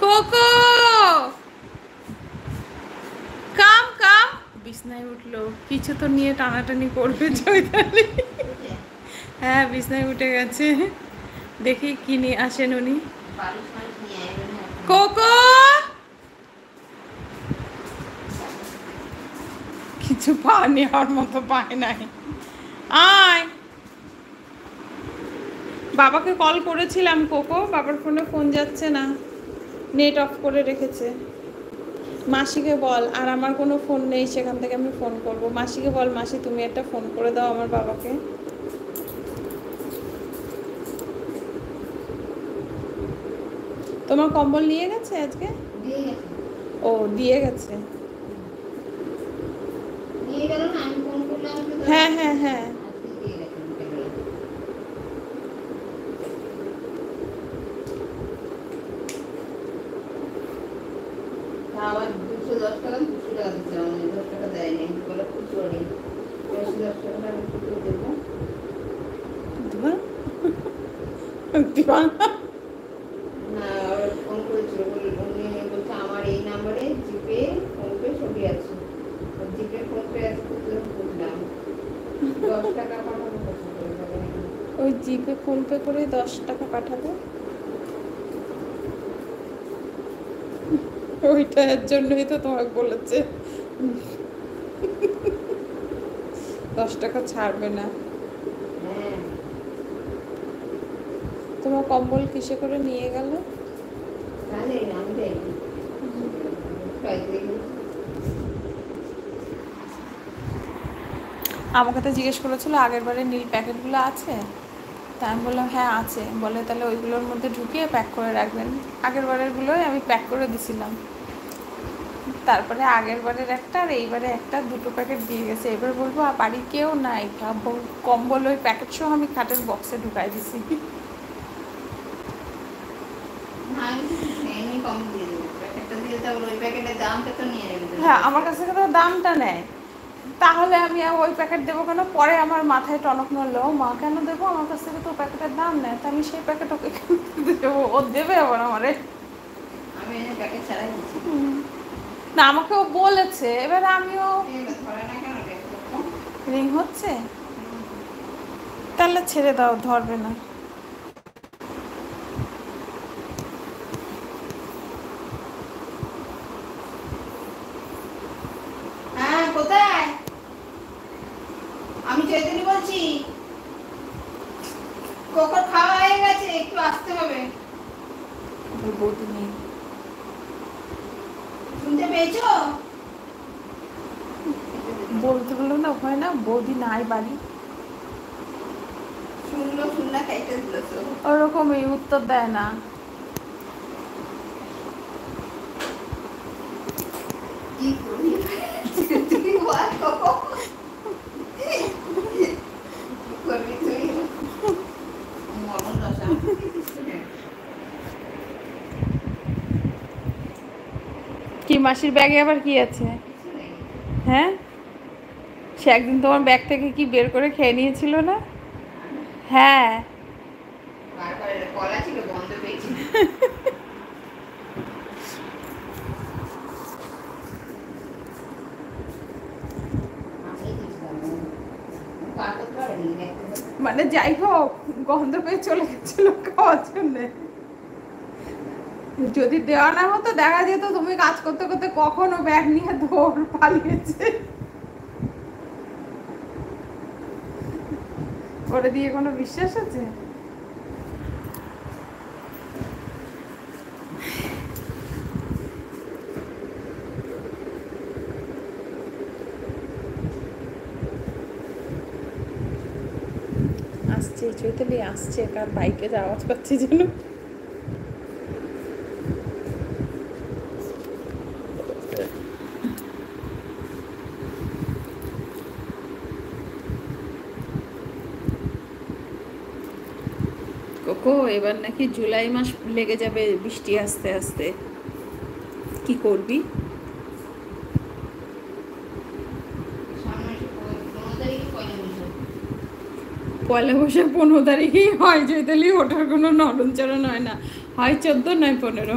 Cocoa কাম কাম বিছনায় উঠলো, কিছু তো নিয়ে টানাটানি করবে চৈতালি। হ্যাঁ বিছনায় উঠে গেছে, দেখি কি নিয়ে আসেন উনি। কোকো কিছু পা নেওয়ার মতো পায় নাই। আয়, বাবাকে কল করেছিলাম কোকো, বাবার ফোনে ফোন যাচ্ছে না, নেট অফ করে রেখেছে। মাসিকে বল, আর আমার কোনো ফোন নেই, সেখান থেকে আমি ফোন করব। মাসিকে বল, মাসি তুমি একটা ফোন করে দাও আমার বাবাকে। তোমার কম্বল নিয়ে গেছে আজকে? ও দিয়ে গেছে। হ্যাঁ হ্যাঁ হ্যাঁ আবার 210 টাকা 200 টাকা দিচ্ছে, 10 টাকা দেয়নি বলে খুচরো নেই, 10 টাকা আমি খুচরো দেবো। দিবা না আবার ফোন করেছিল, উনি বলছে আমার এই নাম্বারে জিপে ফোনপে সবই আছে, জিপে ফোনপে আছে, খুচরো বুঝলাম 10 টাকা পাঠাবো কত করে যাবে। ওই জিপে ফোনপে করে 10 টাকা পাঠাবো, ওইটার জন্যই তো তোমাকে বলেছে 10 টাকা ছাড়বে না। হ্যাঁ তোমার কম্বল কিসে করে নিয়ে গেল? তাহলে আমি দেয়নি আমাকে তো জিজ্ঞেস করেছিল আগের বারে নীল প্যাকেটগুলো আছে, তা আমি বললাম হ্যাঁ আছে। বলে তাহলে ওইগুলোর মধ্যে ঢুকিয়ে প্যাক করে রাখবেন। আগের বারেরগুলোই আমি প্যাক করে দিছিলাম, তারপরে আগের বারের একটা আর এইবারে একটা, দুটো প্যাকেট দিয়ে গেছে। এবার বলবো বাড়ি কেউ নাই, কম্বল ওই প্যাকেট সহ আমি খাটের বক্সে ঢুকাই দিছি। হ্যাঁ আমার কাছ থেকে তো দামটা নেয়, তাহলে আমি ওই প্যাকেট দেবো কেন? পরে আমার মাথায় টনক নড়লো, মা কেন দেবো, আমার কাছ থেকে তো প্যাকেটের দাম নেয়, তা আমি সেই প্যাকেট ওকে দেবো, ও দেবে আবার আমারে। না আমাকে ও বলেছে, এবার আমিও রিং হচ্ছে, তাহলে ছেড়ে দাও, ধরবে না। হ্যাঁ কোথায়? আমি চৈতালি বলছি, কোকর খাওয়া হয়ে গেছে, একটু আসতে হবে। বৌদি নেই, শুনতে পেয়েছো? বলতে বললো না হয় না, বৌদি নাই বাড়ি, শুনলো শুনলা খাইতে দিল তো, ওরকমই উত্তর দেয় না। কি করি তুই বল কোকো, কি করবি তুই? মরণ দশা। কি মাসির ব্যাগে আবার কি আছে? হ্যাঁ সে একদিন তোমার ব্যাগ থেকে কি বের করে খেয়ে নিয়েছিল না? হ্যাঁ বারবার কলা ছিল, বন্ধ পেয়েছি। মানে যাই হোক, গন্ধ পেয়ে চলে গেছিল খাওয়ার জন্যে। যদি দেওয়া না হতো দেখা যেত তুমি কাজ করতে করতে কখনো ব্যাগ নিয়ে দৌড় পালিয়েছে। করে দিয়ে কোনো বিশ্বাস আছে? আসছে চৈতালি আসছে, কার বাইকের আওয়াজ পাচ্ছি যেন। কোকো এবার নাকি জুলাই মাস লেগে যাবে বৃষ্টি আস্তে আস্তে, কি করবি? পয়লা বৈশাখ 15 তারিখেই হয় চৈতালি, ওটার কোনো নরম চরণ হয় না, হয় 14 নয় 15।